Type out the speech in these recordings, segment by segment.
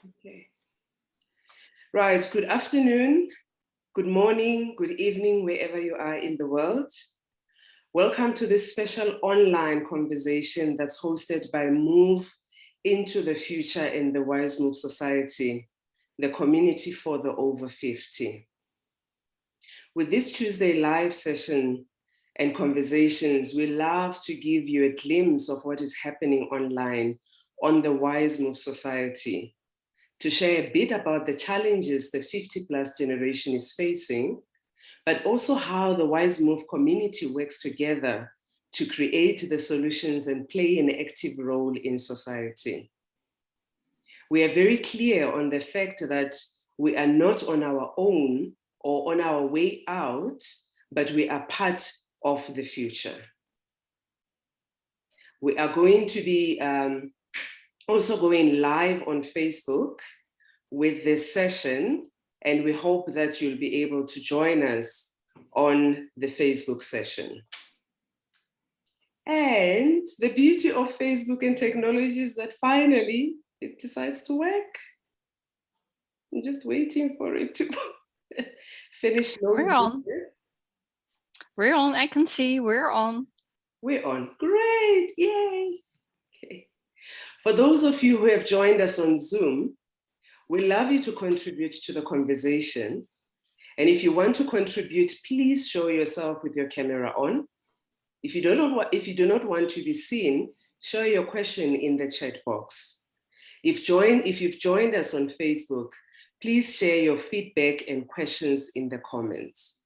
Okay. Right, good afternoon, good morning, good evening, wherever you are in the world. Welcome to this special online conversation that's hosted by Move into the Future in the WIZE Move Society, the community for the over 50. With this Tuesday live session and conversations, we love to give you a glimpse of what is happening online on the WIZE Move Society, to share a bit about the challenges the 50+ generation is facing, but also how the WIZE Move community works together to create the solutions and play an active role in society. We are very clear on the fact that we are not on our own or on our way out, but we are part of the future. We are going to be also going live on Facebook with this session, and we hope that you'll be able to join us on the Facebook session. And the beauty of Facebook and technology is that finally it decides to work. I'm just waiting for it to finish. We're on. We're on. I can see we're on. We're on. Great. Yay. Okay. For those of you who have joined us on Zoom, we love you to contribute to the conversation. And if you want to contribute, please show yourself with your camera on. If you do not want to be seen, show your question in the chat box. If you've joined us on Facebook, please share your feedback and questions in the comments.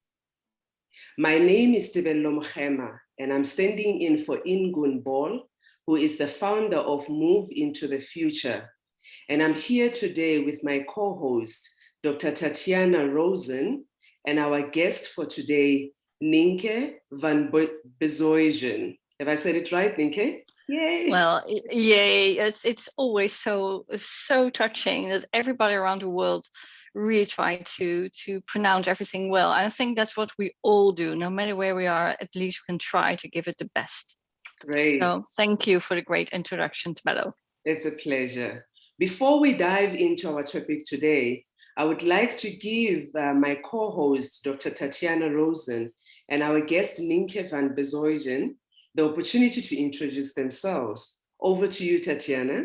My name is Tebello Mokhema, and I'm standing in for Ingun Ball, who is the founder of Move into the Future. And I'm here today with my co-host, Dr. Tatiana Rowson, and our guest for today, Nienke van Bezooijen. Have I said it right, Nienke? Yay! Well, yay! It's always so touching that everybody around the world really try to pronounce everything well. And I think that's what we all do. No matter where we are, at least we can try to give it the best. Great. So thank you for the great introduction, Tebello. It's a pleasure. Before we dive into our topic today, I would like to give my co-host, Dr. Tatiana Rowson, and our guest, Nienke van Bezooijen, the opportunity to introduce themselves. Over to you, Tatiana.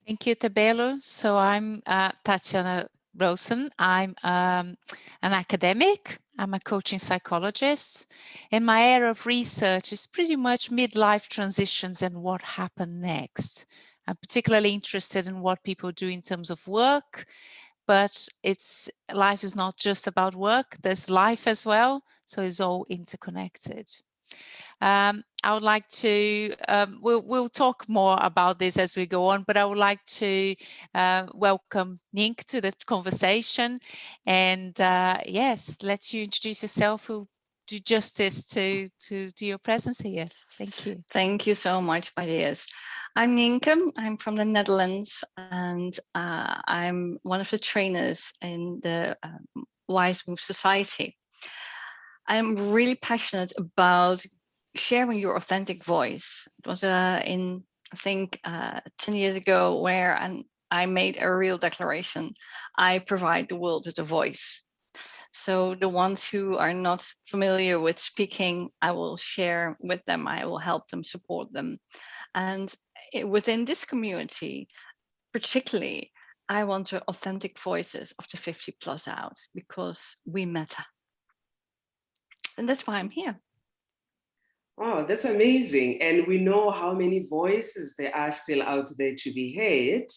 Thank you, Tebello. So I'm Tatiana Rowson. I'm an academic. I'm a coaching psychologist. And my area of research is pretty much midlife transitions and what happened next. I'm particularly interested in what people do in terms of work, but life is not just about work. There's life as well. So it's all interconnected. I would like to, we'll talk more about this as we go on, but I would like to welcome Nienke to the conversation. And yes, let you introduce yourself, who do justice to your presence here. Thank you. Thank you so much, my dears. I'm Nienke. I'm from the Netherlands, and I'm one of the trainers in the WIZE Move Society. I'm really passionate about sharing your authentic voice. It was in, I think, 10 years ago where I made a real declaration. I provide the world with a voice. So the ones who are not familiar with speaking, I will share with them. I will help them, support them. And within this community, particularly, I want the authentic voices of the 50+ out, because we matter. And that's why I'm here. Oh, that's amazing. And we know how many voices there are still out there to be heard,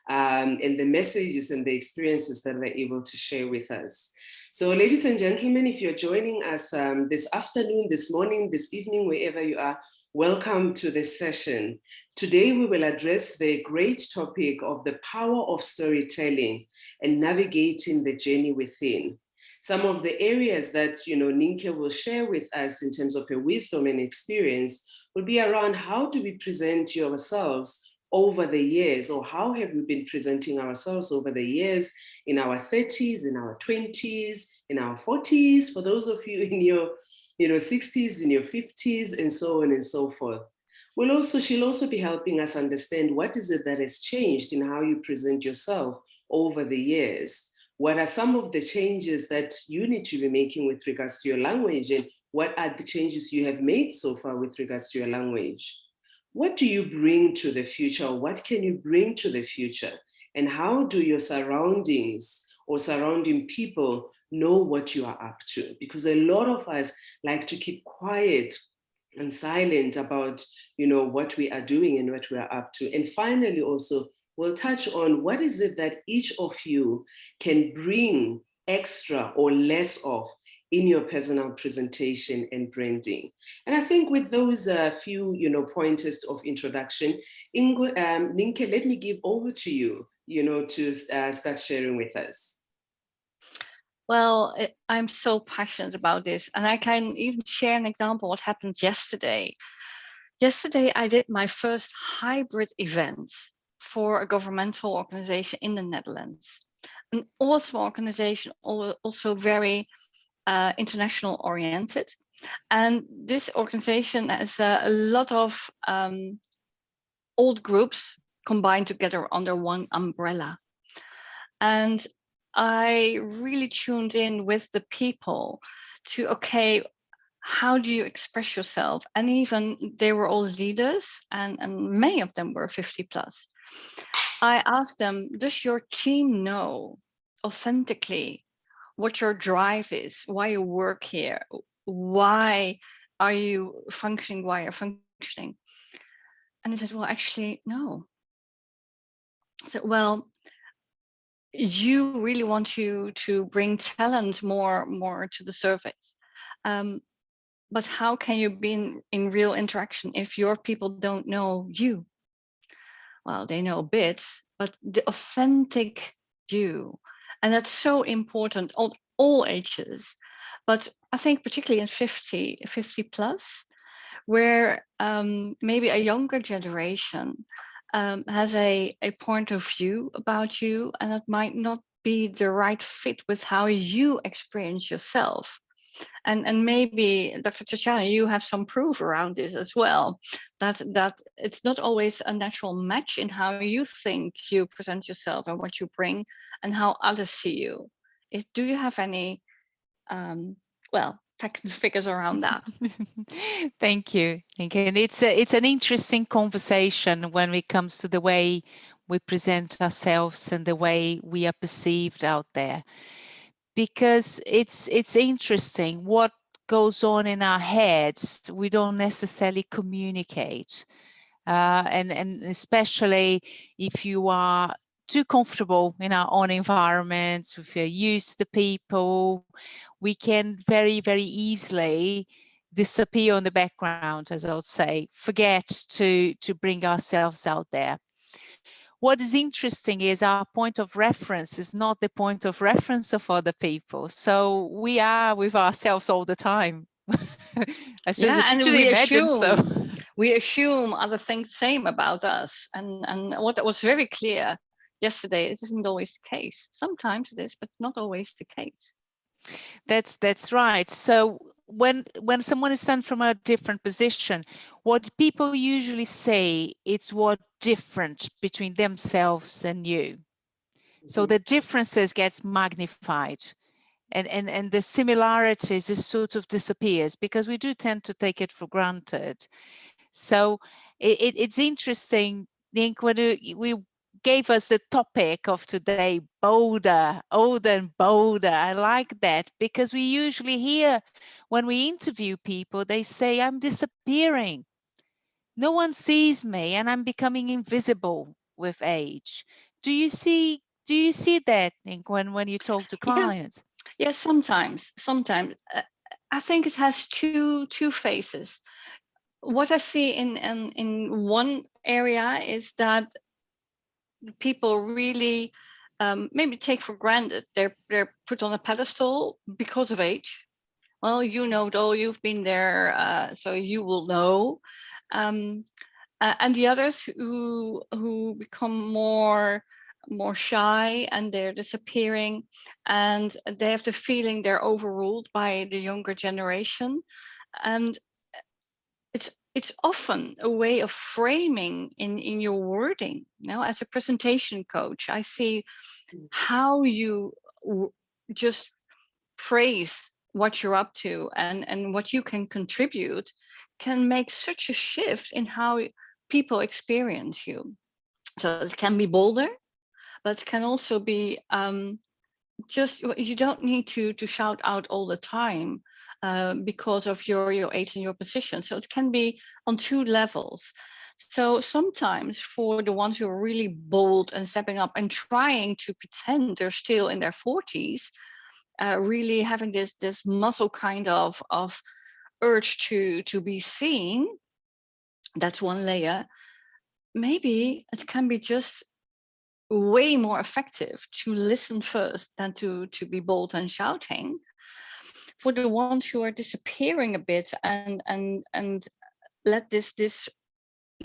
and the messages and the experiences that they're able to share with us. So ladies and gentlemen, if you're joining us this afternoon, this morning, this evening, wherever you are, welcome to this session. Today, we will address the great topic of the power of storytelling and navigating the journey within. Some of the areas that Nienke will share with us in terms of her wisdom and experience will be around how do we present ourselves over the years, or how have we been presenting ourselves over the years in our 30s, in our 20s, in our 40s, for those of you in your 60s, in your 50s, and so on and so forth. She'll also be helping us understand what is it that has changed in how you present yourself over the years. What are some of the changes that you need to be making with regards to your language, and what are the changes you have made so far with regards to your language? What do you bring to the future? What can you bring to the future? And how do your surroundings or surrounding people know what you are up to? Because a lot of us like to keep quiet and silent about, what we are doing and what we are up to. And finally, also, we'll touch on what is it that each of you can bring extra or less of in your personal presentation and branding. And I think with those few, pointers of introduction, Nienke, let me give over to you, to start sharing with us. Well, I'm so passionate about this, and I can even share an example what happened yesterday. Yesterday, I did my first hybrid event for a governmental organization in the Netherlands. An awesome organization, also very international oriented. And this organization has a lot of old groups combined together under one umbrella. And I really tuned in with the people to, okay, how do you express yourself? And even they were all leaders, and many of them were 50 plus. I asked them, does your team know authentically what your drive is, why you work here, why are you functioning, why you're functioning? And they said, well, actually, no. I said, well, you really want to bring talent more to the surface. But how can you be in real interaction if your people don't know you? Well, they know a bit, but the authentic you. And that's so important on all ages. But I think particularly in 50 plus, where maybe a younger generation has a point of view about you, and it might not be the right fit with how you experience yourself. And maybe, Dr. Tatiana, you have some proof around this as well, that it's not always a natural match in how you think you present yourself and what you bring and how others see you. Do you have any, facts and figures around that? Thank you. And it's an interesting conversation when it comes to the way we present ourselves and the way we are perceived out there, because it's interesting what goes on in our heads. We don't necessarily communicate, and especially if you are too comfortable in our own environments, if you're used to the people, we can very, very easily disappear on the background, as I would say, forget to bring ourselves out there. What is interesting is our point of reference is not the point of reference of other people. So we are with ourselves all the time. I should actually imagine so. We assume other think the same about us. And what was very clear yesterday, it isn't always the case. Sometimes it is, but it's not always the case. That's right. So when someone is sent from a different position, what people usually say, it's what different between themselves and you. So the differences gets magnified, and the similarities just sort of disappears, because we do tend to take it for granted. So it's interesting, Nienke, when we gave us the topic of today, bolder, older and bolder. I like that, because we usually hear when we interview people, they say, I'm disappearing. No one sees me and I'm becoming invisible with age. Do you see that, Nienke, when you talk to clients? Yeah, sometimes. I think it has two phases. What I see in one area is that people really maybe take for granted they're put on a pedestal because of age. Well, you know it all, you've been there, so you will know. And the others who become more shy and they're disappearing, and they have the feeling they're overruled by the younger generation. And it's often a way of framing in your wording. As a presentation coach, I see how you just phrase what you're up to and what you can contribute can make such a shift in how people experience you. So it can be bolder, but it can also be just, you don't need to shout out all the time because of your age and your position. So it can be on two levels. So sometimes for the ones who are really bold and stepping up and trying to pretend they're still in their 40s, really having this muscle kind of urge to be seen, that's one layer. Maybe it can be just way more effective to listen first than to be bold and shouting. For the ones who are disappearing a bit and let this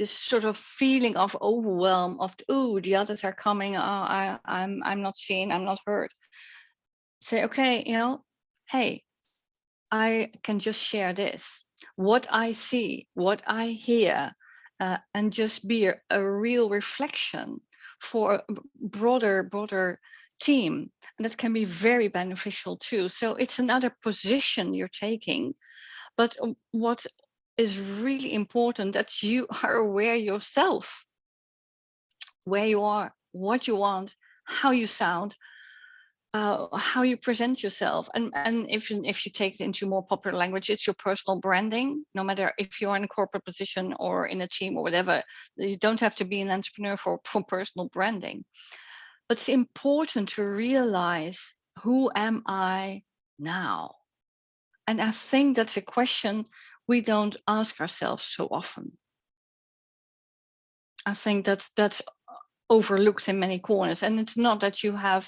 sort of feeling of overwhelm of, oh, the others are coming, I'm not seen, I'm not heard, say, okay, hey, I can just share this, what I see, what I hear, and just be a real reflection for a broader team. And that can be very beneficial too. So it's another position you're taking. But what is really important, that you are aware yourself, where you are, what you want, how you sound, how you present yourself, and if you take it into more popular language, it's your personal branding. No matter if you're in a corporate position or in a team or whatever, you don't have to be an entrepreneur for personal branding. But it's important to realize, who am I now? And I think that's a question we don't ask ourselves so often. I think that's overlooked in many corners. And it's not that you have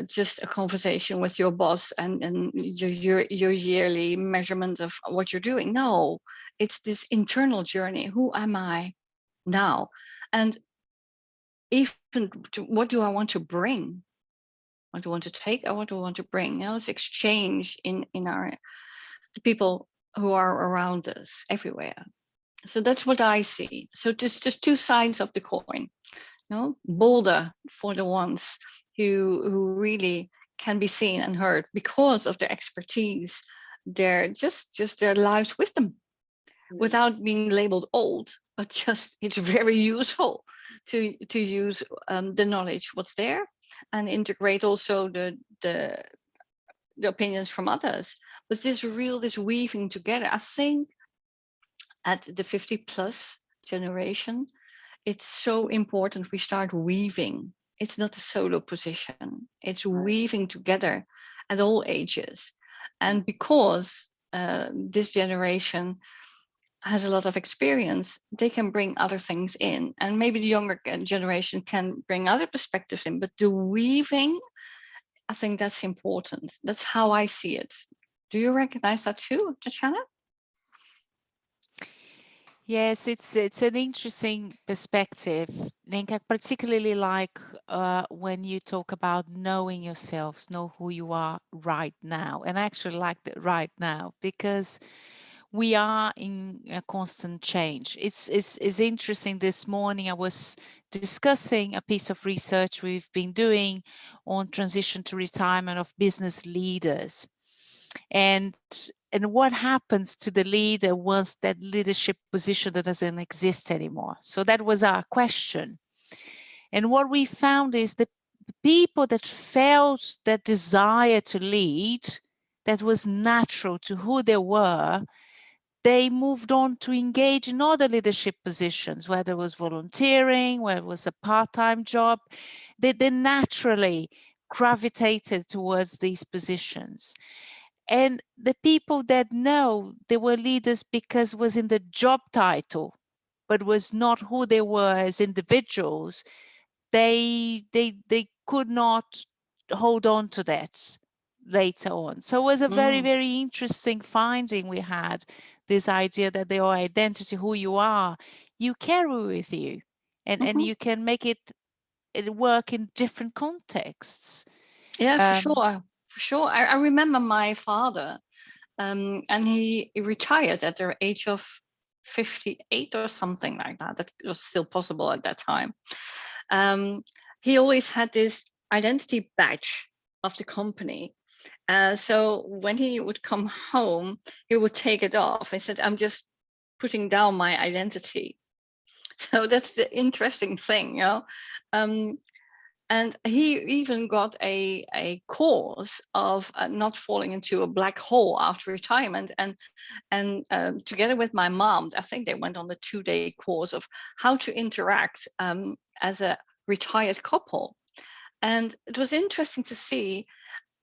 just a conversation with your boss and your yearly measurement of what you're doing. No, it's this internal journey. Who am I now? And even what do I want to bring? What do I want to take? Or what do I want to bring? It's exchange in the people who are around us everywhere. So that's what I see. So it's just two sides of the coin. Bolder for the ones who really can be seen and heard because of their expertise, their just their life's wisdom, without being labeled old, but just it's very useful to use the knowledge what's there and integrate also the opinions from others. But this weaving together, I think at the 50 plus generation, it's so important we start weaving. It's not a solo position. It's weaving together at all ages. And because this generation has a lot of experience, they can bring other things in. And maybe the younger generation can bring other perspectives in. But the weaving, I think that's important. That's how I see it. Do you recognize that too, Tatiana? Yes, it's an interesting perspective. Nienke, I particularly like when you talk about knowing yourselves, know who you are right now. And I actually like that right now, because we are in a constant change. It's interesting. This morning I was discussing a piece of research we've been doing on transition to retirement of business leaders. And what happens to the leader once that leadership position that doesn't exist anymore? So that was our question. And what we found is that people that felt that desire to lead, that was natural to who they were, they moved on to engage in other leadership positions, whether it was volunteering, whether it was a part-time job. They naturally gravitated towards these positions. And the people that know they were leaders because it was in the job title, but was not who they were as individuals, they could not hold on to that later on. So it was a very, very interesting finding we had, this idea that your identity, who you are, you carry with you, and you can make it work in different contexts. Yeah, for sure. For sure. I remember my father and he retired at the age of 58 or something like that. That was still possible at that time. He always had this identity badge of the company. So when he would come home, he would take it off. He said, I'm just putting down my identity. So that's the interesting thing, you know. And he even got a course of not falling into a black hole after retirement. And together with my mom, I think they went on the 2-day course of how to interact as a retired couple. And it was interesting to see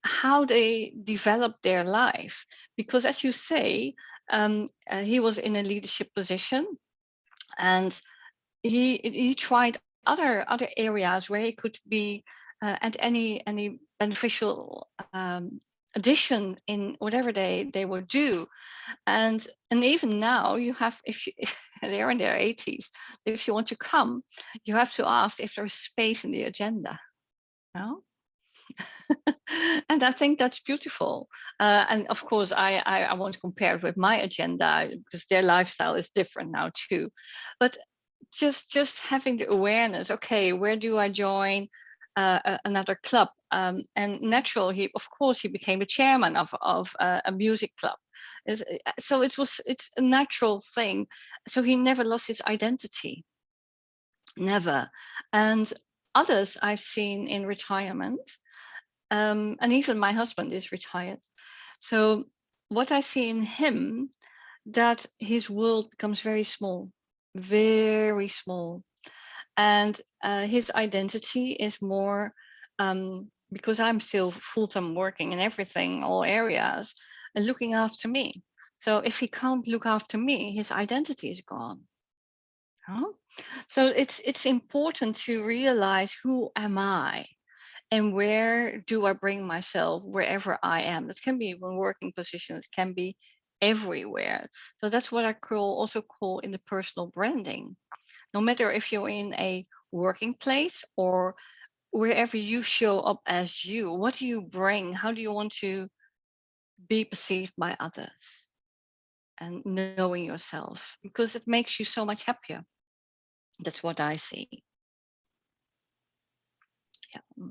how they developed their life, because as you say, he was in a leadership position, and he tried other areas where he could be at any beneficial addition in whatever they would do. And even now you have, if they're in their 80s, if you want to come, you have to ask if there's space in the agenda. No? And I think that's beautiful. And of course, I won't compare it with my agenda, because their lifestyle is different now too. But just having the awareness, okay, where do I join another club? And natural, he became a chairman of a music club. So it's a natural thing. So he never lost his identity, never. And others I've seen in retirement, and even my husband is retired. So what I see in him, that his world becomes very small, and his identity is more, because I'm still full-time working in everything, all areas, and looking after me. So if he can't look after me, his identity is gone. Huh? So it's important to realize, who am I? And where do I bring myself wherever I am? That can be one working position, it can be everywhere. So that's what I also call in the personal branding. No matter if you're in a working place or wherever you show up as you, what do you bring? How do you want to be perceived by others? And knowing yourself, because it makes you so much happier. That's what I see. Yeah.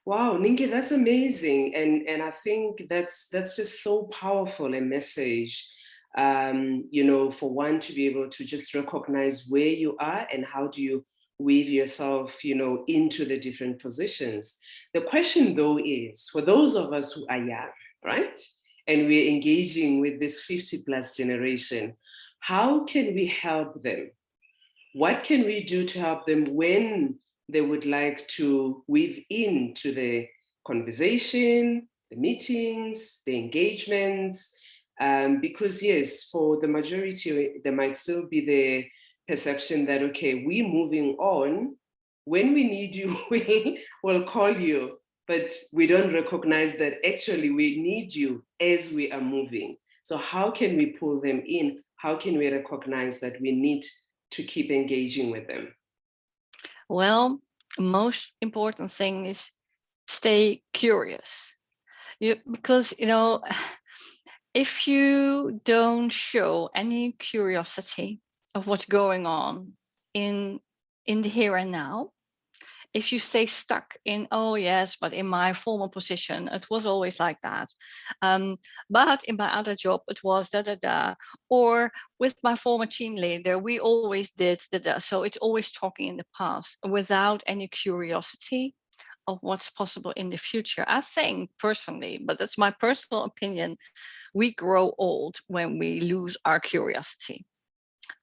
Wow, Nienke, that's amazing. And I think that's just so powerful a message, you know, for one to be able to just recognize where you are and how do you weave yourself, you know, into the different positions. The question though is, for those of us who are young, right? And we're engaging with this 50+ generation, how can we help them? What can we do to help them when they would like to weave into the conversation, the meetings, the engagements? Because yes, for the majority, there might still be the perception that, okay, we're moving on. When we need you, we will call you, but we don't recognize that actually we need you as we are moving. So how can we pull them in? How can we recognize that we need to keep engaging with them? Well, most important thing is stay curious. Because, you know, if you don't show any curiosity of what's going on in the here and now, if you stay stuck in, oh yes, but in my former position it was always like that, but in my other job it was da da da, or with my former team leader we always did da da. So it's always talking in the past without any curiosity of what's possible in the future. I think personally, but that's my personal opinion, we grow old when we lose our curiosity.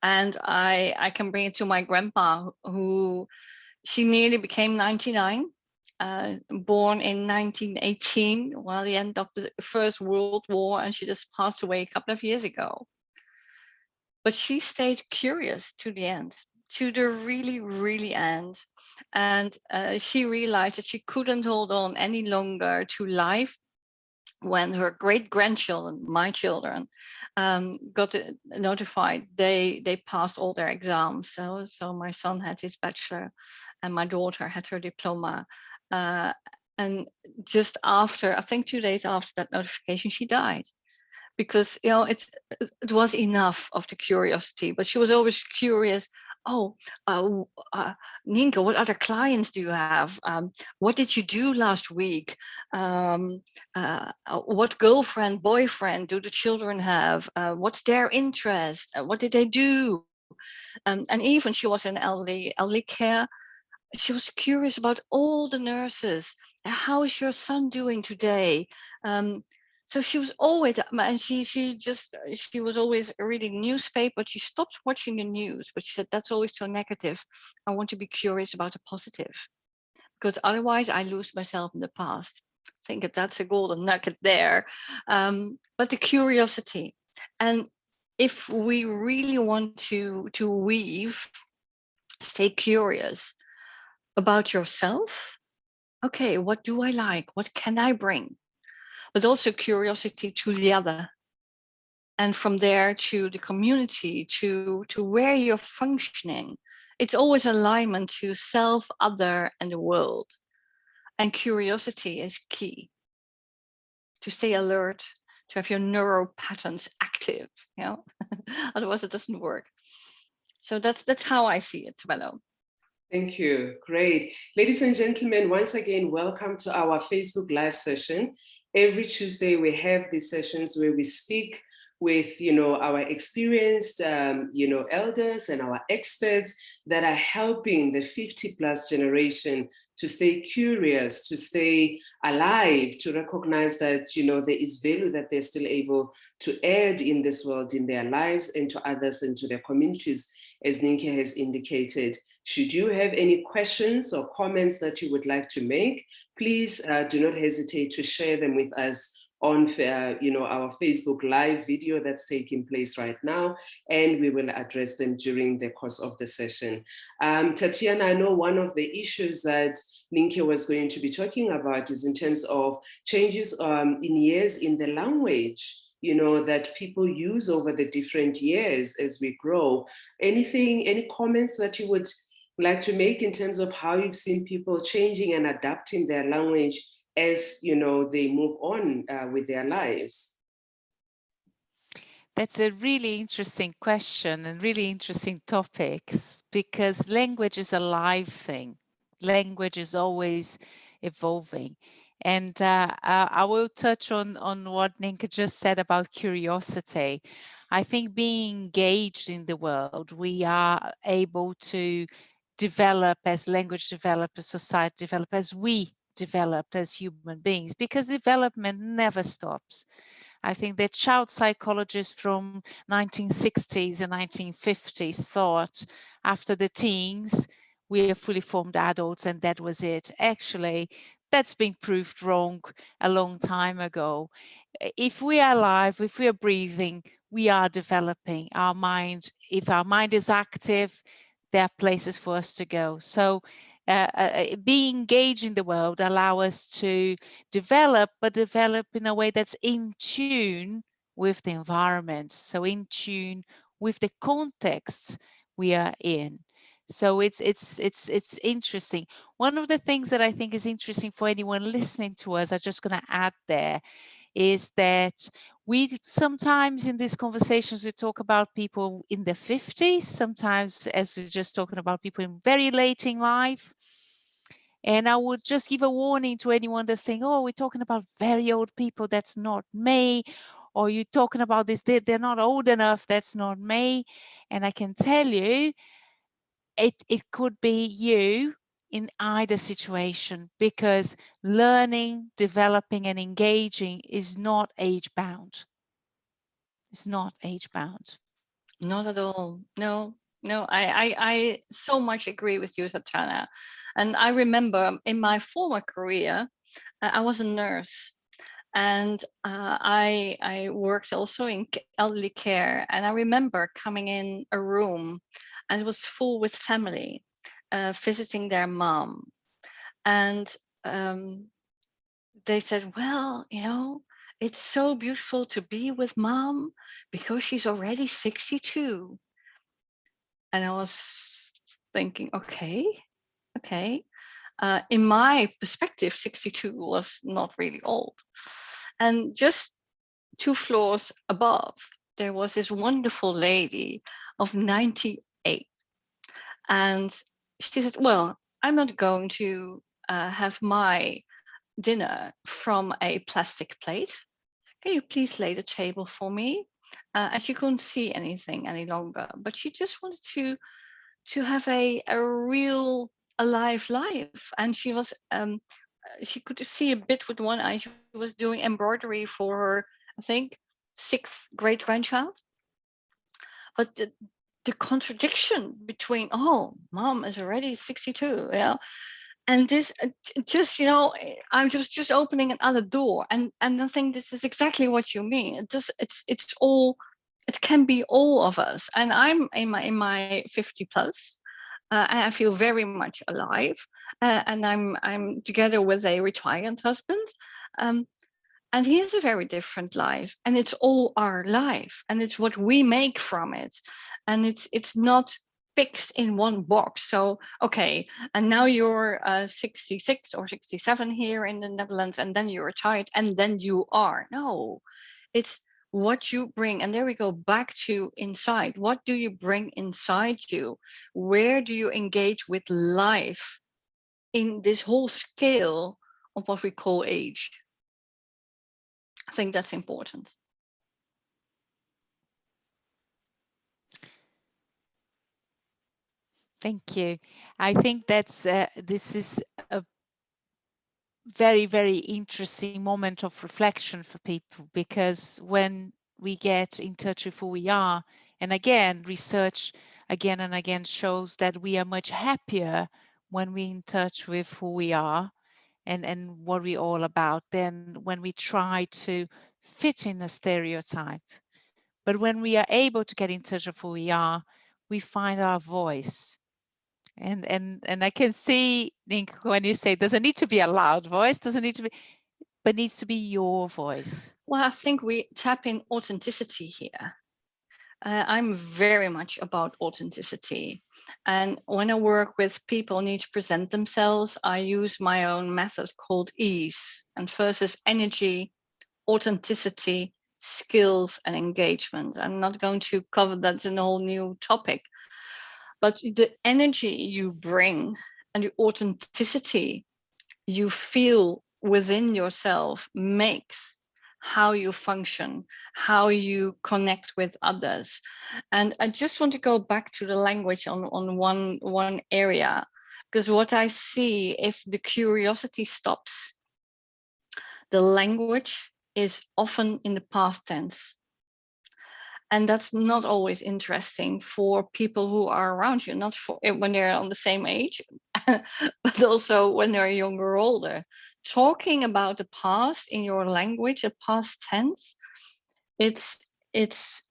And I can bring it to my grandpa, who she nearly became 99, born in 1918, while the end of the First World War, and she just passed away a couple of years ago. But she stayed curious to the end, to the really, really end. And she realized that she couldn't hold on any longer to life when her great-grandchildren, my children, got notified they passed all their exams. So my son had his bachelor and my daughter had her diploma. And just after, I think 2 days after that notification, she died. because it was enough of the curiosity. But she was always curious. Oh, Nienke, what other clients do you have? What did you do last week? What girlfriend, boyfriend do the children have? What's their interest? What did they do? And even she was in elderly care. She was curious about all the nurses. How is your son doing today? So she was always, and she was always reading newspaper. But she stopped watching the news. But she said, that's always so negative. I want to be curious about the positive, because otherwise I lose myself in the past. I think that that's a golden nugget there. But the curiosity, and if we really want to weave, stay curious about yourself. Okay, what do I like? What can I bring? But also curiosity to the other. And from there to the community, to where you're functioning. It's always alignment to self, other, and the world. And curiosity is key to stay alert, to have your neural patterns active, otherwise it doesn't work. So that's how I see it, Tebello. Thank you. Great. Ladies and gentlemen, once again, welcome to our Facebook Live session. Every Tuesday, we have these sessions where we speak with, our experienced, elders and our experts that are helping the 50+ generation to stay curious, to stay alive, to recognize that, there is value that they're still able to add in this world, in their lives and to others and to their communities, as Nienke has indicated. Should you have any questions or comments that you would like to make, please do not hesitate to share them with us on our Facebook Live video that's taking place right now, and we will address them during the course of the session. Tatiana, I know one of the issues that Nienke was going to be talking about is in terms of changes in years in the language, that people use over the different years as we grow. Any comments that you would like to make in terms of how you've seen people changing and adapting their language as they move on with their lives? That's a really interesting question and really interesting topics, because language is a live thing. Language is always evolving. And I will touch on what Nienke just said about curiosity. I think being engaged in the world, we are able to develop as language develop, as society develop, as we developed as human beings, because development never stops. I think that child psychologists from 1960s and 1950s thought after the teens, we are fully formed adults and that was it. Actually, that's been proved wrong a long time ago. If we are alive, if we are breathing, we are developing our mind. If our mind is active, there are places for us to go. So being engaged in the world allow us to develop, but develop in a way that's in tune with the environment. So in tune with the context we are in. So it's interesting. One of the things that I think is interesting for anyone listening to us, I'm just going to add there, is that we sometimes in these conversations, we talk about people in their 50s, sometimes as we're just talking about people in very late in life. And I would just give a warning to anyone that think, oh, we're talking about very old people, that's not me. Or you're talking about this, they're not old enough, that's not me. And I can tell you, it could be you in either situation, because learning, developing and engaging is not age bound. It's not age bound. Not at all. No, I so much agree with you, Tatiana. And I remember in my former career, I was a nurse, and I worked also in elderly care. And I remember coming in a room, and it was full with family visiting their mom, and they said, well, it's so beautiful to be with mom because she's already 62. And I was thinking, okay. In my perspective, 62 was not really old. And just 2 floors above, there was this wonderful lady of 98. And she said, well, I'm not going to have my dinner from a plastic plate. Can you please lay the table for me? And she couldn't see anything any longer, but she just wanted to have a real alive life. And she could see a bit with one eye. She was doing embroidery for her, I think, 6th great grandchild. But the contradiction between, oh, mom is already 62, yeah, and this just, you know, I'm just opening another door, and I think this is exactly what you mean. It's all, it can be all of us, and I'm in my 50 plus. And I feel very much alive, and I'm together with a retired husband, um, and he has a very different life, and it's all our life, and it's what we make from it, and it's not fixed in one box. So okay, and now you're 66 or 67 here in the Netherlands, and then you're retired, and then you are. No, it's what you bring. And there we go back to inside. What do you bring inside you? Where do you engage with life in this whole scale of what we call age? I think that's important. Thank you. I think that's this is a very, very interesting moment of reflection for people, because when we get in touch with who we are, and again, research again and again shows that we are much happier when we're in touch with who we are and what we're all about than when we try to fit in a stereotype. But when we are able to get in touch with who we are, we find our voice. And I can see, Nienke, when you say, doesn't need to be a loud voice, doesn't need to be, but needs to be your voice. Well, I think we tap in authenticity here. I'm very much about authenticity. And when I work with people who need to present themselves, I use my own method called EASE. And first is energy, authenticity, skills, and engagement. I'm not going to cover that in a whole new topic. But the energy you bring and the authenticity you feel within yourself makes how you function, how you connect with others. And I just want to go back to the language on one area, because what I see, if the curiosity stops, the language is often in the past tense. And that's not always interesting for people who are around you, not for when they're on the same age, but also when they're younger or older. Talking about the past in your language, the past tense, it's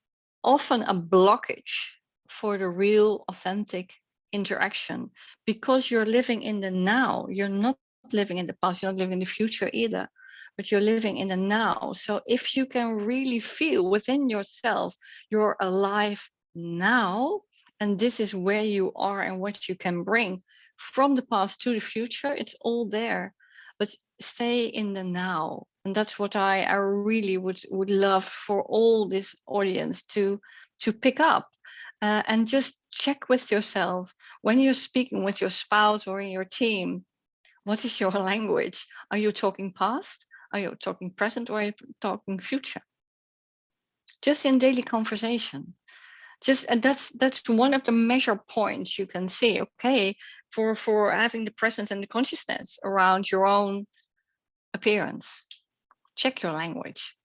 often a blockage for the real authentic interaction, because you're living in the now. You're not living in the past, you're not living in the future either, but you're living in the now. So if you can really feel within yourself, you're alive now, and this is where you are and what you can bring from the past to the future, it's all there. But stay in the now. And that's what I really would love for all this audience to pick up. And just check with yourself when you're speaking with your spouse or in your team. What is your language? Are you talking past? Are you talking present, or are you talking future? Just in daily conversation. And that's one of the measure points you can see. Okay, for having the presence and the consciousness around your own appearance. Check your language.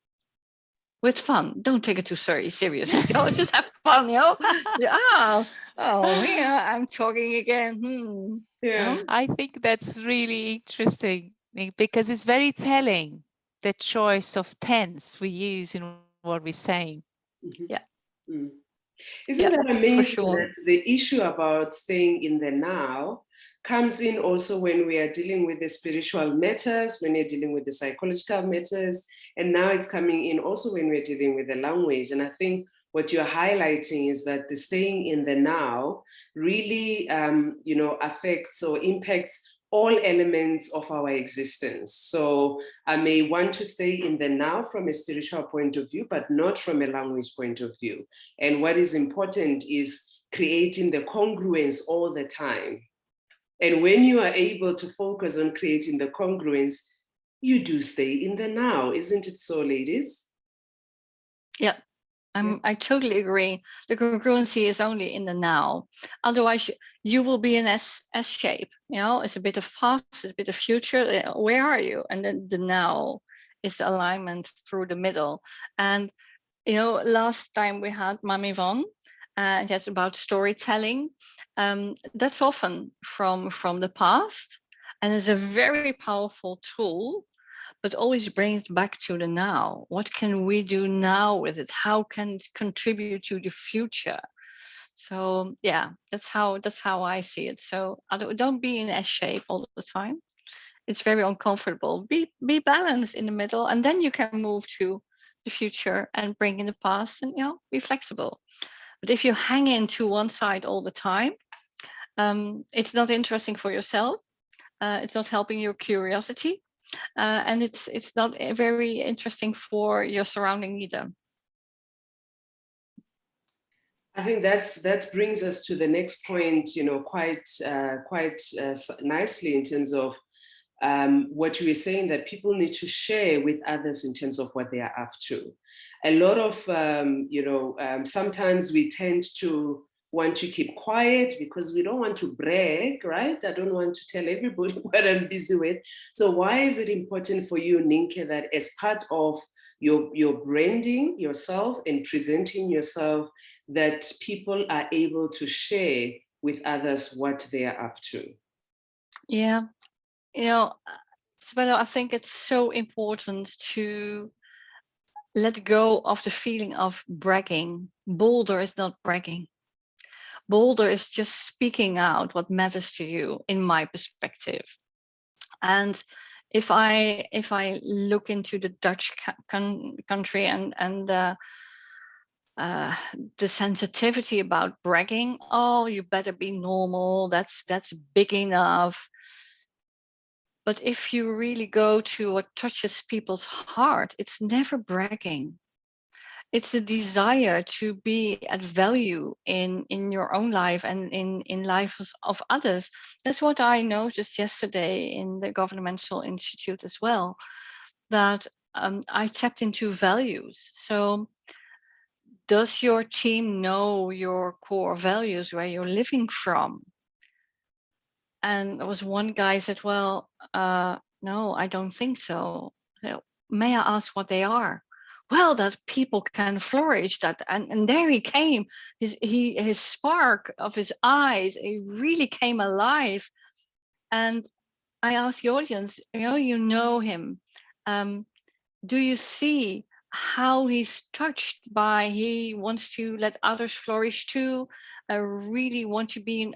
With fun. Don't take it too seriously. Just have fun, Oh, yeah, I'm talking again. Yeah. I think that's really interesting, because it's very telling, the choice of tense we use in what we're saying. Mm-hmm. Yeah. Mm. Isn't that amazing that the issue about staying in the now comes in also when we are dealing with the spiritual matters, when you're dealing with the psychological matters, and now it's coming in also when we're dealing with the language. And I think what you're highlighting is that the staying in the now really, affects or impacts all elements of our existence. So I may want to stay in the now from a spiritual point of view, but not from a language point of view. And what is important is creating the congruence all the time. And when you are able to focus on creating the congruence, you do stay in the now, isn't it so, ladies? Yeah. I totally agree. The congruency is only in the now. Otherwise, you will be in S shape. You know, it's a bit of past, it's a bit of future. Where are you? And then the now is the alignment through the middle. And you know, last time we had Mami Van, and that's about storytelling. That's often from the past, and is a very powerful tool, but always brings back to the now. What can we do now with it? How can it contribute to the future? So yeah, that's how I see it. So don't be in S shape all the time. It's very uncomfortable. Be balanced in the middle, and then you can move to the future and bring in the past, and be flexible. But if you hang into one side all the time, it's not interesting for yourself. It's not helping your curiosity. And it's not very interesting for your surrounding either. I think that brings us to the next point, quite nicely in terms of what you were saying, that people need to share with others in terms of what they are up to. A lot of, sometimes we tend to want to keep quiet because we don't want to brag, right? I don't want to tell everybody what I'm busy with. So why is it important for you, Nienke, that as part of your branding yourself and presenting yourself, that people are able to share with others what they are up to? Yeah, Tebello, I think it's so important to let go of the feeling of bragging. Bolder is not bragging. Bolder is just speaking out what matters to you, in my perspective. And if I look into the Dutch country and the sensitivity about bragging, oh, you better be normal, that's big enough. But if you really go to what touches people's heart, it's never bragging. It's the desire to be at value in your own life and in lives of others. That's what I noticed yesterday in the governmental institute as well, that I tapped into values. So does your team know your core values, where you're living from? And there was one guy said, well, no, I don't think so. May I ask what they are? Well, that people can flourish, that and there he came, his spark of his eyes, it really came alive. And I asked the audience, you know him, do you see how he's touched by, he wants to let others flourish too, really want to be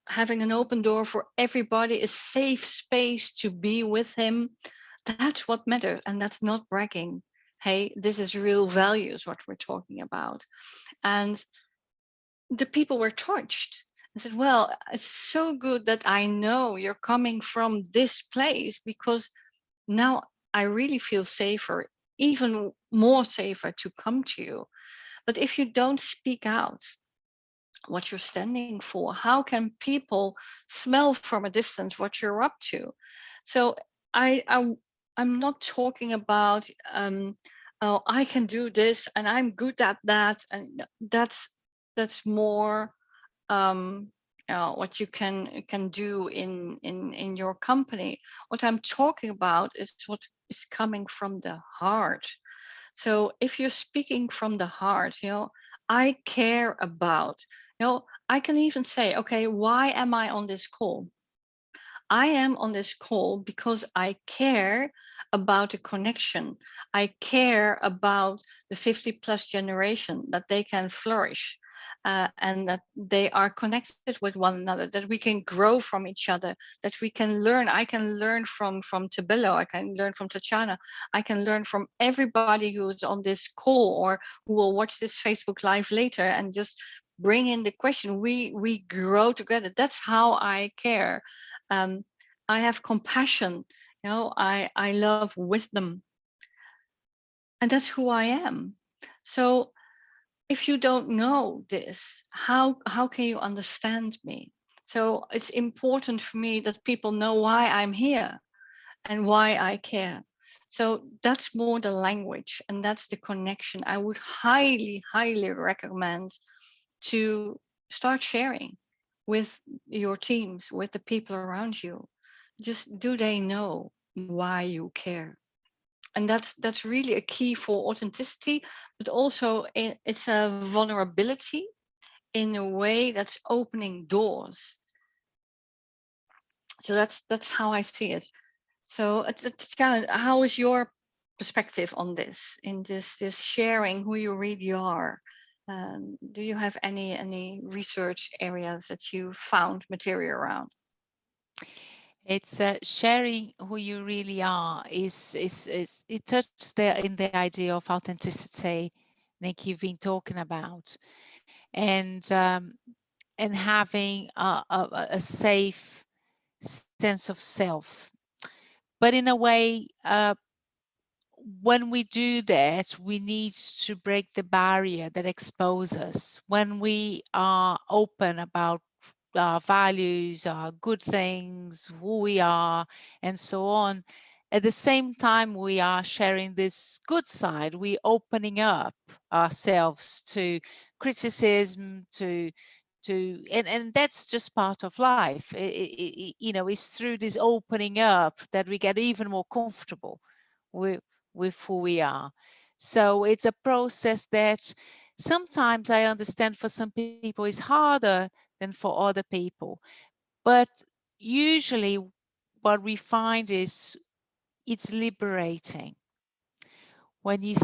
having an open door for everybody, a safe space to be with him? That's what matters, and that's not bragging. Hey, this is real values, what we're talking about. And the people were touched. I said, well, it's so good that I know you're coming from this place, because now I really feel safer, even more safer to come to you. But if you don't speak out what you're standing for, how can people smell from a distance what you're up to? So I'm not talking about oh, I can do this and I'm good at that, and that's more what you can do in your company. What I'm talking about is what is coming from the heart. So if you're speaking from the heart, I care about, I can even say, okay, why am I on this call? I am on this call because I care about the connection. I care about the 50 plus generation, that they can flourish, and that they are connected with one another, that we can grow from each other, that we can learn. I can learn from Tebello, I can learn from Tatiana, I can learn from everybody who's on this call or who will watch this Facebook Live later, and just bring in the question. We grow together. That's how I care. I have compassion. I love wisdom, and that's who I am. So if you don't know this, how can you understand me? So it's important for me that people know why I'm here and why I care. So that's more the language, and that's the connection. I would highly, highly recommend to start sharing with your teams, with the people around you. Just, do they know why you care? And that's really a key for authenticity, but also it's a vulnerability in a way that's opening doors. So that's how I see it. So Tatiana, how is your perspective on this, in this sharing who you really are? Do you have any research areas that you found material around? It's sharing who you really are is it touches there in the idea of authenticity, Nick, you've been talking about, and having a safe sense of self. But in a way, when we do that, we need to break the barrier that exposes us. When we are open about our values, our good things, who we are, and so on, at the same time we are sharing this good side, we're opening up ourselves to criticism, and that's just part of life. It's through this opening up that we get even more comfortable with who we are. So it's a process that sometimes I understand for some people is harder than for other people. But usually what we find is it's liberating. When you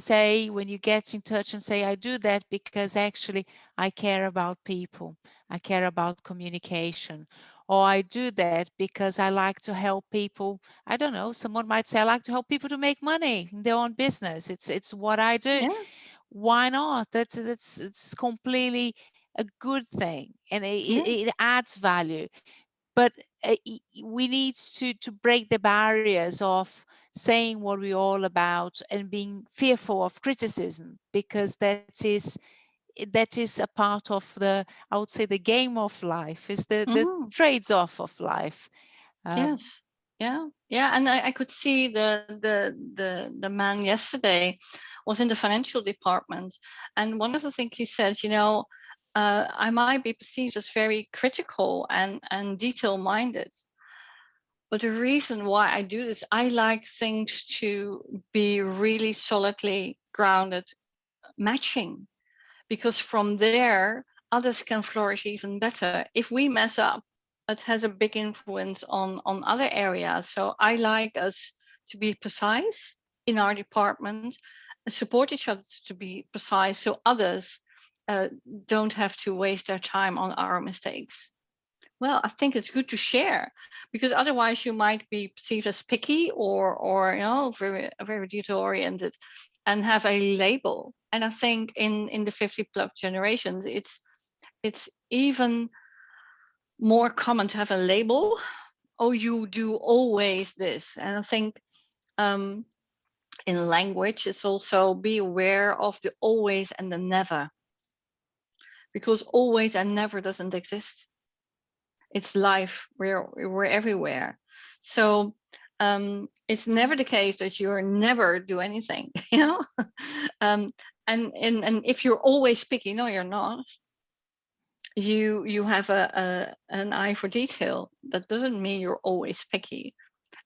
get in touch and say, I do that because actually I care about people, I care about communication, or I do that because I like to help people. I don't know, someone might say, I like to help people to make money in their own business. It's what I do. Yeah. Why not? It's completely a good thing, and it adds value. But we need to break the barriers of saying what we're all about and being fearful of criticism, because that is a part of the, I would say, the game of life, is the trades off of life. Yes. Yeah. And I could see the man yesterday was in the financial department, and one of the things he said, I might be perceived as very critical and detail minded, but the reason why I do this, I like things to be really solidly grounded, matching, because from there others can flourish even better. If we mess up, it has a big influence on other areas. So I like us to be precise in our department and support each other to be precise, so others uh, don't have to waste their time on our mistakes. Well, I think it's good to share, because otherwise you might be perceived as picky or very detail oriented and have a label. And I think in the 50 plus generations, it's even more common to have a label. Oh, you do always this. And I think um, in language, it's also be aware of the always and the never, because always and never doesn't exist. It's life. We're everywhere. So it's never the case that you're never do anything, um, and if you're always picky, no, you're not. You have an eye for detail. That doesn't mean you're always picky.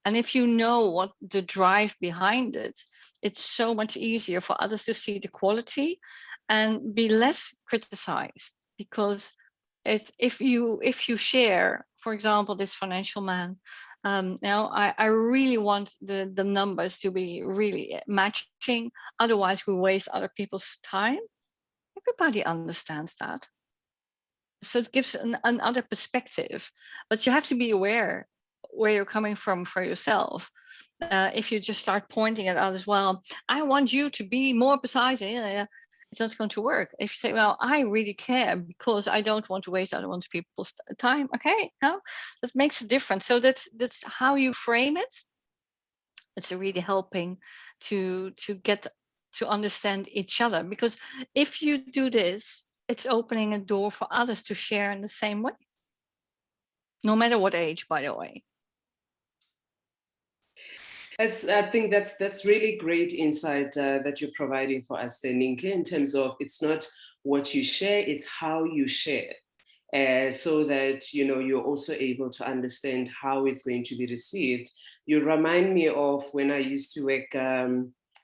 And if you know what the drive behind it, it's so much easier for others to see the quality and be less criticized. Because if you share, for example, this financial man, I really want the numbers to be really matching. Otherwise, we waste other people's time. Everybody understands that. So it gives another perspective, but you have to be aware where you're coming from for yourself. If you just start pointing at others, well, I want you to be more precise, it's not going to work. If you say, well, I really care because I don't want to waste other people's time. Okay, no, that makes a difference. So that's how you frame it. It's really helping to get to understand each other, because if you do this, it's opening a door for others to share in the same way, no matter what age, by the way. I think that's really great insight that you're providing for us there, Nienke, in terms of it's not what you share, it's how you share. So that, you know, you're also able to understand how it's going to be received. You remind me of when I used to work,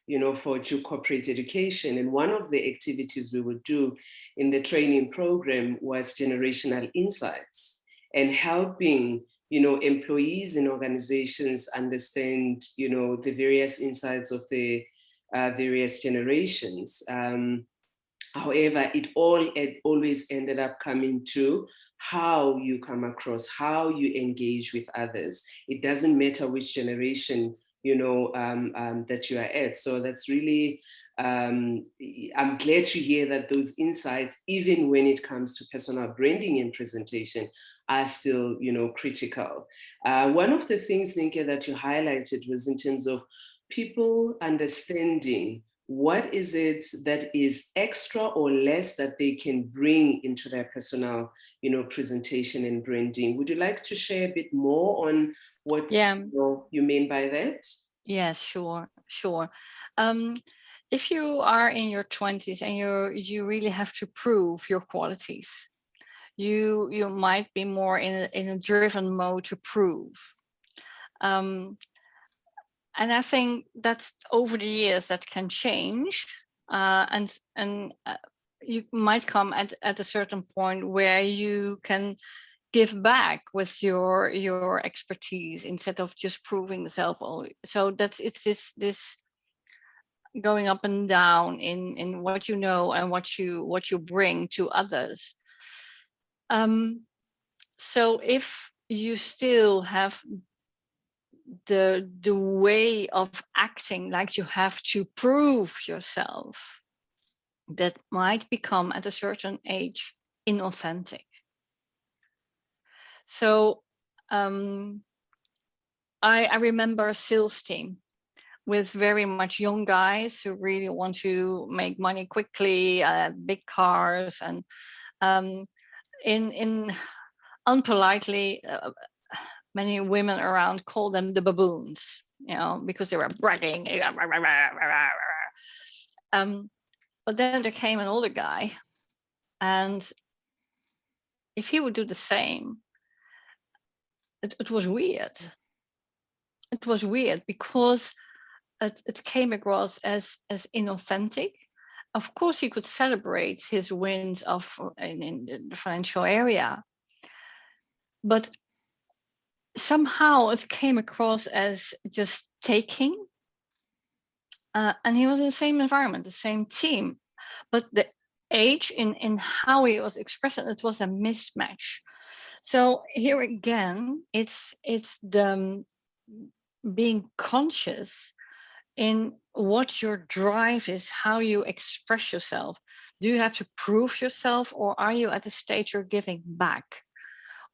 you know, for Duke Corporate Education. And one of the activities we would do in the training program was generational insights and helping, you know, employees in organizations understand, you know, the various insights of the various generations. However, it always ended up coming to how you come across, how you engage with others. It doesn't matter which generation, you know, that you are at. So that's really, I'm glad to hear that those insights, even when it comes to personal branding and presentation, are still, you know, critical. One of the things, Nienke, that you highlighted was in terms of people understanding what is it that is extra or less that they can bring into their personal, you know, presentation and branding. Would you like to share a bit more on what you mean by that? Yeah, sure. If you are in your 20s and you really have to prove your qualities, you might be more in a driven mode to prove. And I think that's over the years that can change, and you might come at a certain point where you can give back with your expertise instead of just proving yourself. So it's this going up and down in what you know and what you bring to others. So if you still have the way of acting like you have to prove yourself, that might become at a certain age inauthentic. So I remember a sales team with very much young guys who really want to make money quickly, big cars, and in unpolitely, many women around call them the baboons, you know, because they were bragging. But then there came an older guy, and if he would do the same, it was weird. It was weird because it came across as inauthentic. Of course, he could celebrate his wins in the financial area, but somehow it came across as just taking. And he was in the same environment, the same team, but the age in how he was expressing it was a mismatch. So here again, it's the being conscious in what your drive is, how you express yourself. Do you have to prove yourself, or are you at a stage you're giving back?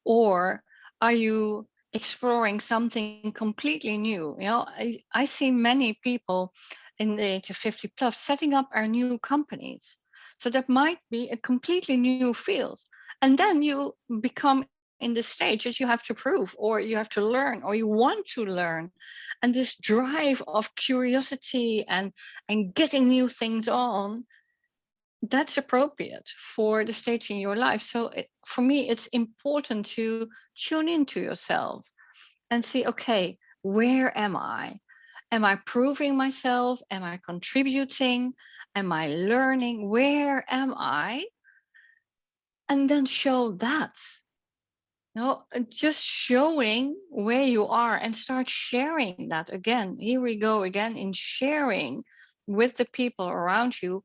Or are you exploring something completely new? You know, I see many people in the age of 50 plus setting up our new companies. So that might be a completely new field. And then you become in the stage that you have to prove, or you have to learn, or you want to learn. And this drive of curiosity and getting new things on, that's appropriate for the stage in your life. So for me, it's important to tune into yourself and see, okay, where am I? Am I proving myself? Am I contributing? Am I learning? Where am I? And then show that. No, just showing where you are and start sharing that again. Here we go again in sharing with the people around you.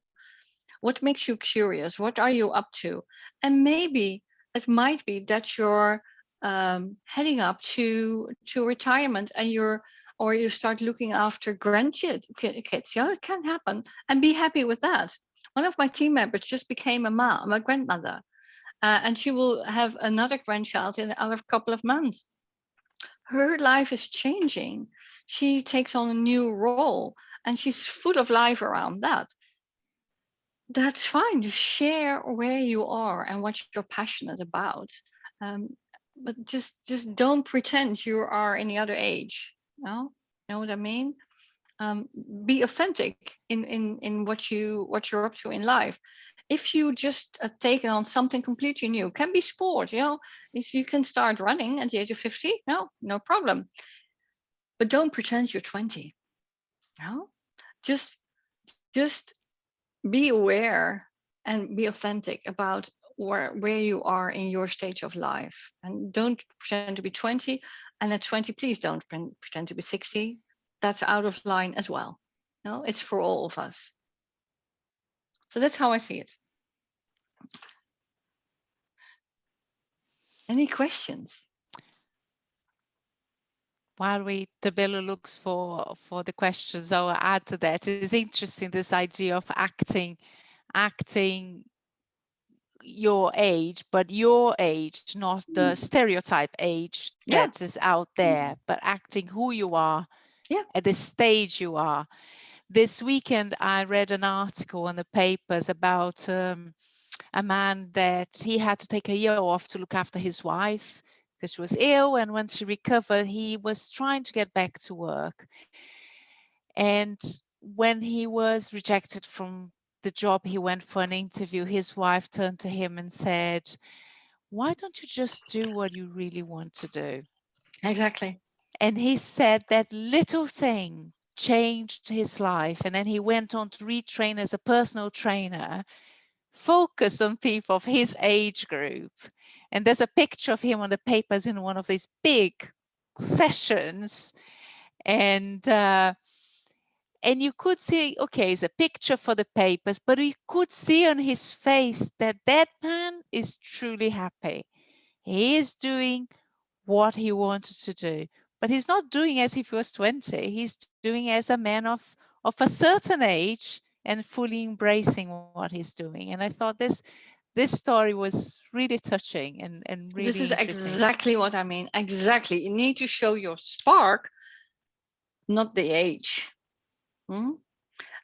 What makes you curious? What are you up to? And maybe it might be that you're heading up to retirement, and you start looking after grandkids. Yeah, it can happen, and be happy with that. One of my team members just became a grandmother, and she will have another grandchild in another couple of months. Her life is changing. She takes on a new role, and she's full of life around that. That's fine. You share where you are and what you're passionate about. But just don't pretend you are any other age. No, know what I mean? Be authentic in what you're up to in life. If you just taken on something completely new, can be sport, you can start running at the age of 50. No problem. But don't pretend you're 20. No, just be aware and be authentic about where you are in your stage of life, and don't pretend to be 20. And at 20, please don't pretend to be 60. That's out of line as well. No, it's for all of us. So that's how I see it. Any questions? While Tebello looks for the questions, I'll add to that. It is interesting, this idea of acting your age, but your age, not the stereotype age that is out there, but acting who you are at the stage you are. This weekend, I read an article in the papers about a man that he had to take a year off to look after his wife because she was ill, and when she recovered, he was trying to get back to work. And when he was rejected from the job, he went for an interview. His wife turned to him and said, "Why don't you just do what you really want to do?" Exactly. And he said that little thing changed his life. And then he went on to retrain as a personal trainer, focused on people of his age group. And there's a picture of him on the papers in one of these big sessions. And you could see, okay, it's a picture for the papers, but you could see on his face that that man is truly happy. He is doing what he wanted to do, but he's not doing as if he was 20. He's doing as a man of a certain age and fully embracing what he's doing. And I thought this story was really touching and really This is interesting. exactly what I mean. Exactly. You need to show your spark, not the age. And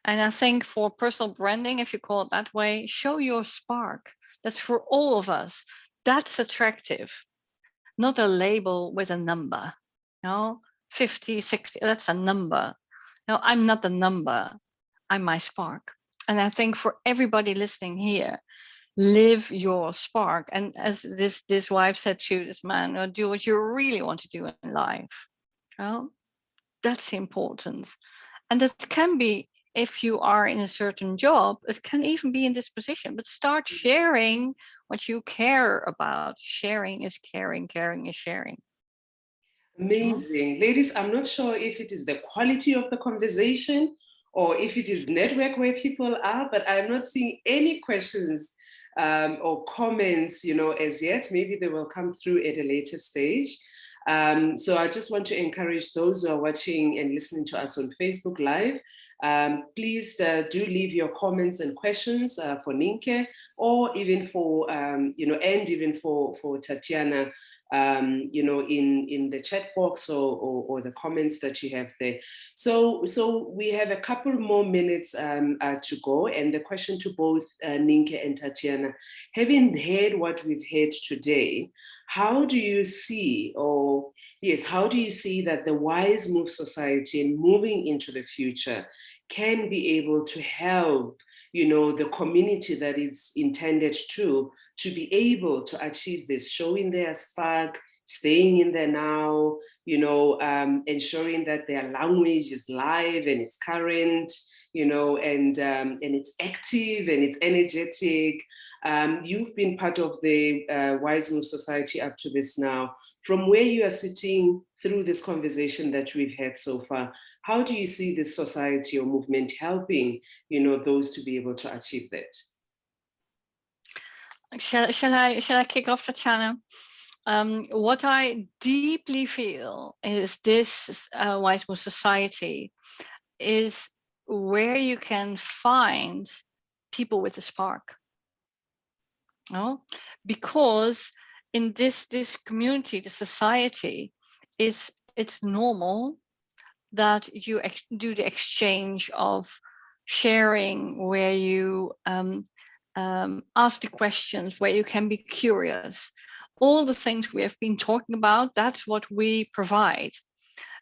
I think for personal branding, if you call it that way, show your spark. That's for all of us. That's attractive, not a label with a number. 50, 60, that's a number. No, I'm not the number. I'm my spark. And I think for everybody listening here, live your spark. And as this wife said to this man, do what you really want to do in life. That's important. And that can be, if you are in a certain job, it can even be in this position, but start sharing what you care about. Sharing is caring, caring is sharing. Amazing. Ladies, I'm not sure if it is the quality of the conversation or if it is network where people are, but I'm not seeing any questions or comments, as yet. Maybe they will come through at a later stage. So I just want to encourage those who are watching and listening to us on Facebook Live. Please do leave your comments and questions for Nienke, or even for, and even for Tatiana, in the chat box or the comments that you have there. So we have a couple more minutes to go. And the question to both Nienke and Tatiana, having heard what we've heard today, how do you see, how do you see that the WIZE Move Society and moving into the future can be able to help, the community that it's intended to be able to achieve this, showing their spark, staying in there now, ensuring that their language is live and it's current, and it's active and it's energetic. You've been part of the WIZE Move Society up to this now. From where you are sitting through this conversation that we've had so far, how do you see this society or movement helping, those to be able to achieve that? Shall I kick off, Tatiana? What I deeply feel is this WIZE Move Society is where you can find people with a spark. No? Because in this community, the society, it's normal that you do the exchange of sharing, where you ask the questions, where you can be curious. All the things we have been talking about, that's what we provide.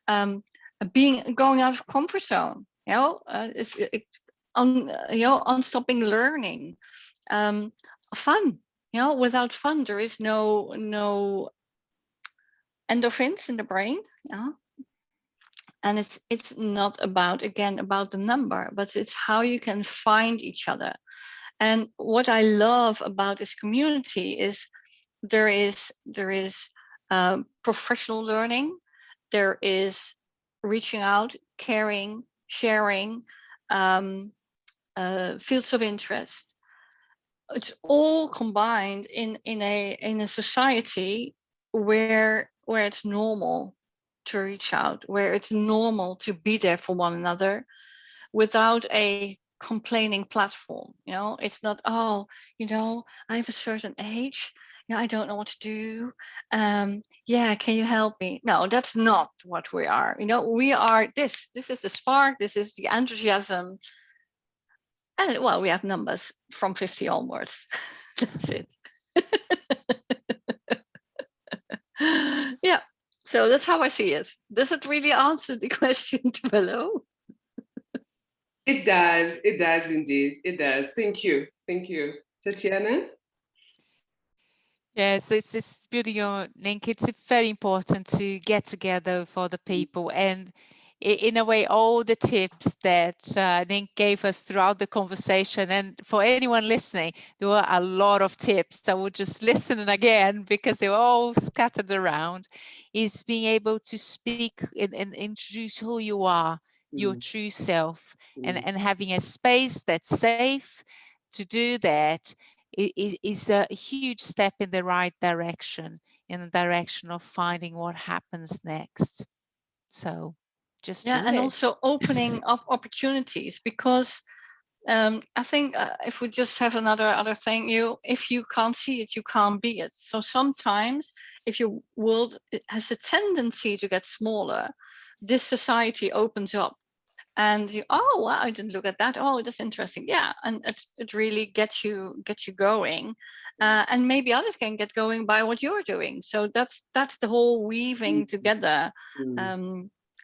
Going out of comfort zone, unstopping learning, fun. Without fun, there is no endorphins in the brain. And it's not about the number, but it's how you can find each other. And what I love about this community is there is professional learning, there is reaching out, caring, sharing, fields of interest. It's all combined in a society where it's normal to reach out, where it's normal to be there for one another without a complaining platform. It's not, I have a certain age, I don't know what to do, can you help me? No, that's not what we are. We are this is the spark, this is the enthusiasm, and well, we have numbers from 50 onwards. That's it. Yeah, so that's how I see it. Does it really answer the question, Tebello? It does indeed. It does. Thank you. Tatiana? Yes, it's beautiful, Nienke. It's very important to get together for the people, and in a way, all the tips that Nienke gave us throughout the conversation, and for anyone listening, there were a lot of tips. I would just listen again because they were all scattered around, is being able to speak and introduce who you are, your true self, and having a space that's safe to do that is a huge step in the right direction, in the direction of finding what happens next. So just do and it. also opening up opportunities, because I think if we just have other thing, if you can't see it, you can't be it. So sometimes if your world has a tendency to get smaller, this society opens up. And oh wow, I didn't look at that. Oh, that's interesting. Yeah, and it really gets you going, and maybe others can get going by what you're doing. So that's the whole weaving together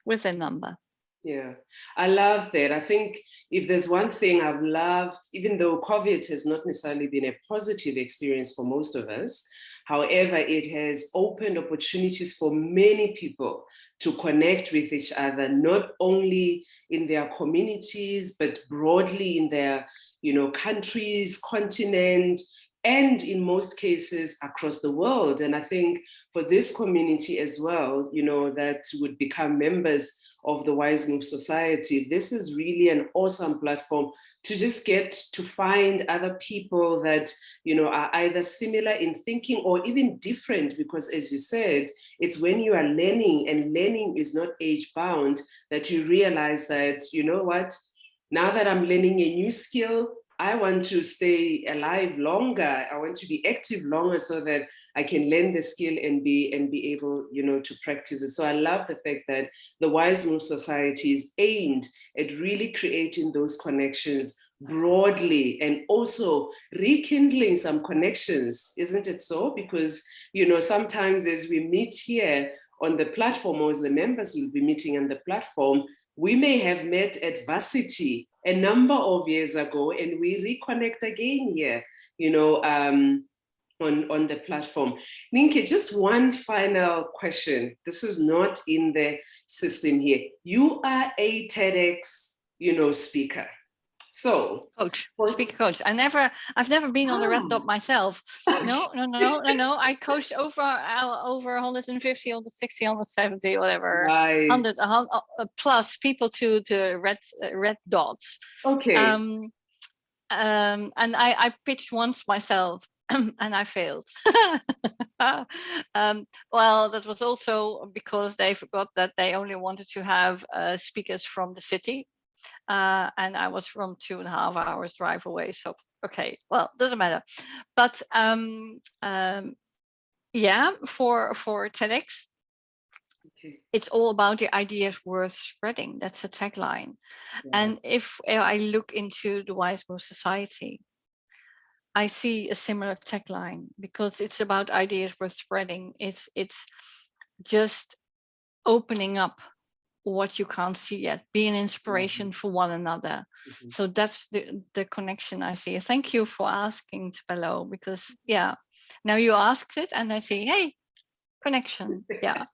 with a number. Yeah, I love that. I think if there's one thing I've loved, even though COVID has not necessarily been a positive experience for most of us, however, it has opened opportunities for many people to connect with each other, not only in their communities, but broadly in their, countries, continent, and in most cases across the world. And I think for this community as well, that would become members of the WIZE Move Society, this is really an awesome platform to just get to find other people that, are either similar in thinking or even different, because as you said, it's when you are learning, and learning is not age bound, that you realize that, now that I'm learning a new skill, I want to stay alive longer. I want to be active longer so that I can learn the skill and be able, to practice it. So I love the fact that the WIZE Move Society is aimed at really creating those connections broadly, and also rekindling some connections, isn't it so? Because, sometimes as we meet here on the platform, or as the members will be meeting on the platform, we may have met at varsity a number of years ago, and we reconnect again here, on the platform. Nienke, just one final question. This is not in the system here. You are a TEDx, speaker. So speaker coach. I've never been on the red dot myself. No. I coached over 150, 160, 170, whatever, right. 100 plus people to red dots. Okay. And I pitched once myself. And I failed. Well, that was also because they forgot that they only wanted to have speakers from the city. and I was from 2.5 hours drive away. So, okay, well, doesn't matter. But yeah, for TEDx, Okay. it's all about the ideas worth spreading. That's a tagline. Yeah. And if I look into the WIZE Move Society, I see a similar tagline, because it's about ideas worth spreading. It's just opening up what you can't see yet, be an inspiration for one another. Mhm. So that's the connection I see. Thank you for asking, Tebello, because yeah, now you asked it and I see, hey, connection. Yeah.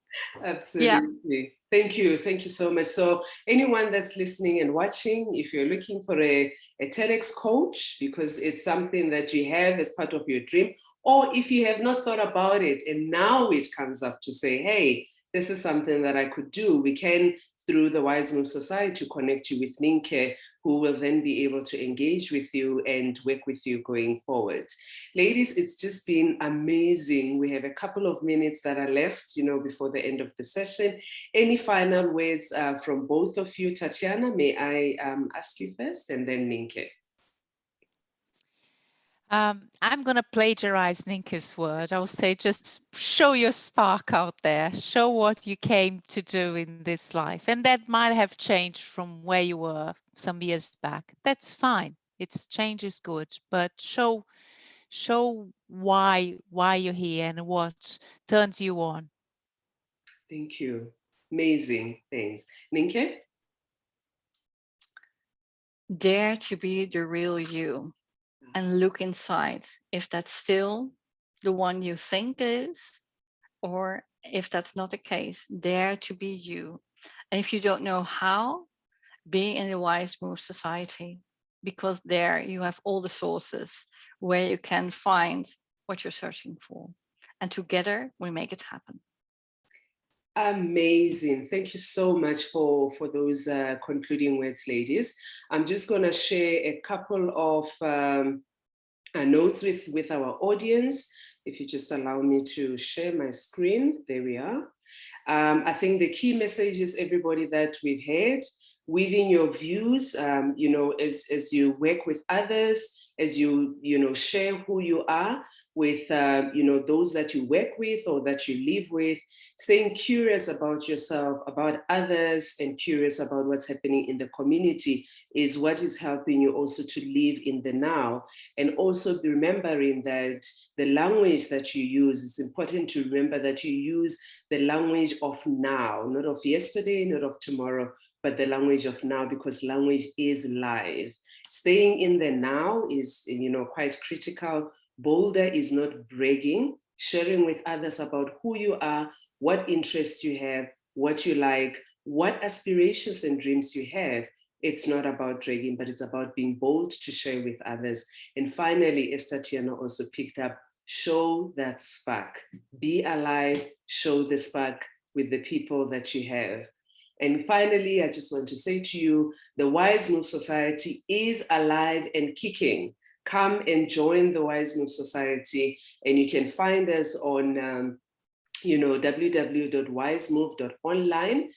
Absolutely. Thank you so much. So anyone that's listening and watching, if you're looking for a TEDx coach, because it's something that you have as part of your dream, or if you have not thought about it and now it comes up to say, hey, this is something that I could do, we can, through the WIZE Move Society, connect you with Nienke, who will then be able to engage with you and work with you going forward. Ladies, it's just been amazing. We have a couple of minutes that are left, before the end of the session. Any final words from both of you? Tatiana, may I ask you first, and then Nienke? I'm going to plagiarize Nienke's word. I'll say, just show your spark out there. Show what you came to do in this life. And that might have changed from where you were some years back. That's fine. Change is good, but show why you're here and what turns you on. Thank you. Amazing. Thanks. Nienke? Dare to be the real you and look inside if that's still the one you think is, or if that's not the case, dare to be you. And if you don't know how, be in the WIZE Move Society, because there you have all the sources where you can find what you're searching for. And together we make it happen. Amazing. Thank you so much for those concluding words, ladies. I'm just going to share a couple of notes with our audience. If you just allow me to share my screen, there we are. I think the key message is, everybody, that we've had within your views, as you work with others, as you share who you are with, those that you work with or that you live with, staying curious about yourself, about others, and curious about what's happening in the community is what is helping you also to live in the now. And also be remembering that the language that you use, it's important to remember that you use the language of now, not of yesterday, not of tomorrow, but the language of now, because language is live. Staying in the now is, quite critical. Bolder is not bragging, sharing with others about who you are, what interests you have, what you like, what aspirations and dreams you have. It's not about dragging, but it's about being bold to share with others. And finally, as Tatiana also picked up, show that spark. Be alive, show the spark with the people that you have. And finally, I just want to say to you, the WIZE Move Society is alive and kicking. Come and join the WIZE Move Society, and you can find us on www.wizemove.online.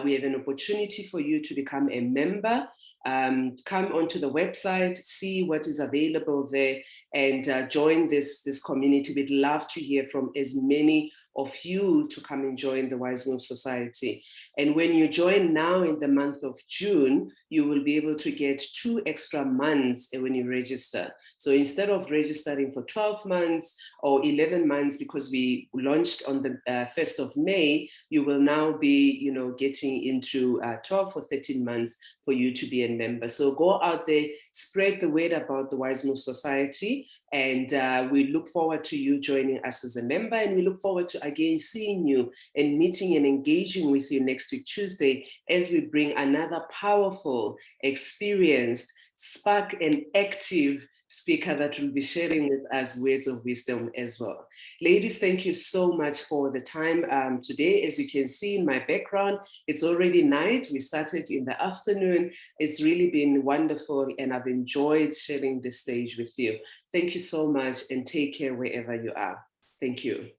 We have an opportunity for you to become a member. Come onto the website, see what is available there, and join this community. We'd love to hear from as many of you to come and join the WIZE Move Society. And when you join now in the month of June, you will be able to get 2 extra months when you register. So instead of registering for 12 months or 11 months, because we launched on the 1st of May, you will now be, getting into 12 or 13 months for you to be a member. So go out there, spread the word about the WIZE Move Society, and we look forward to you joining us as a member, and we look forward to again seeing you and meeting and engaging with you next week, Tuesday, as we bring another powerful, experienced, spark and active speaker that will be sharing with us words of wisdom as well. Ladies, thank you so much for the time today. As you can see in my background, it's already night. We started in the afternoon. It's really been wonderful, and I've enjoyed sharing this stage with you. Thank you so much, and take care wherever you are. Thank you.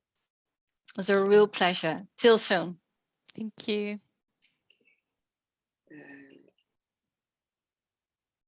It was a real pleasure. Till soon. Thank you.